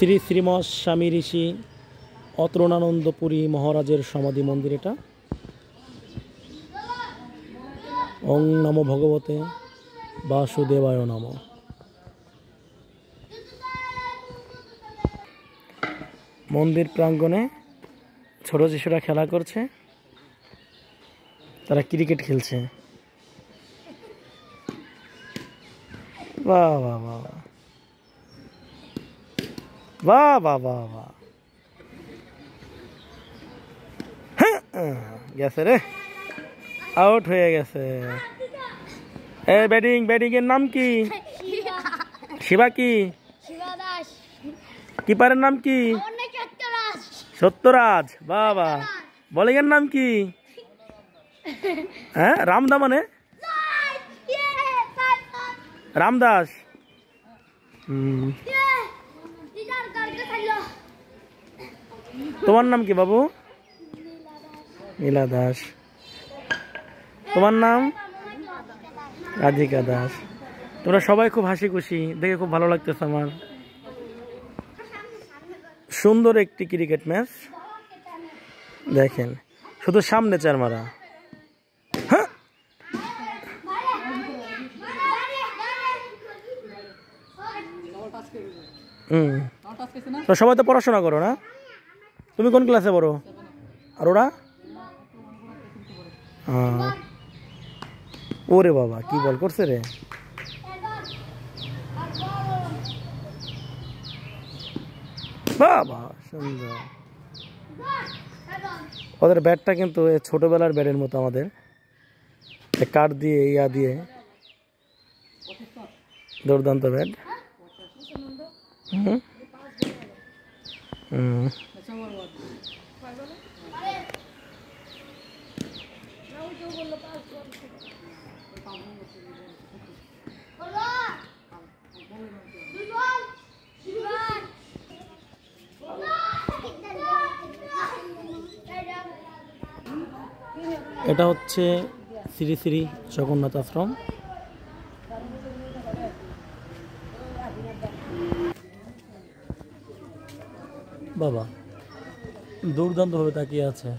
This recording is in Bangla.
শ্রী শ্রীমৎ স্বামী ঋষি অতরুণানন্দপুরী মহারাজের সমাধি মন্দির এটা। ওং নমো ভগবতে বাসুদেবায় নমঃ। মন্দির প্রাঙ্গণে ছোট শিশুরা খেলা করছে, তারা ক্রিকেট খেলছে। বাহ বাহ বাহ বাহ বাহ বাহ বাহ, গেছে রে, আউট হয়ে গেছে। ব্যাটিং, ব্যাটিং এর নাম কি? শিবা কি? কিপারের নাম কি? সত্যরাজ। বাবা, বোলিং এর নাম কি? হ্যাঁ, রামদা মানে রামদাস। তোমার নাম কি বাবু? নীলা দাস। তোমার নাম? রাধিকা দাস। তোমরা সবাই খুব হাসি খুশি, দেখে খুব ভালো লাগতেছে আমার। সুন্দর একটি ক্রিকেট ম্যাচ দেখেন, শুধু সামনে চার মারা। তো সবাই তো পড়াশোনা করো না? তুমি কোন ক্লাসে পড়ো? আর ওরা? ওরে বাবা, কি বল করছে রে। বাবা সুন্দর। ওদের ব্যাটটা কিন্তু ছোটবেলার ব্যাটের মতো, আমাদের কাঠ দিয়ে ইয়া দিয়ে। দুর্দান্ত ব্যাট। এটা হচ্ছে শ্রী শ্রী জগন্নাথ আশ্রম। বাবা দুর্দান্ত ভাবে তাকিয়ে আছে।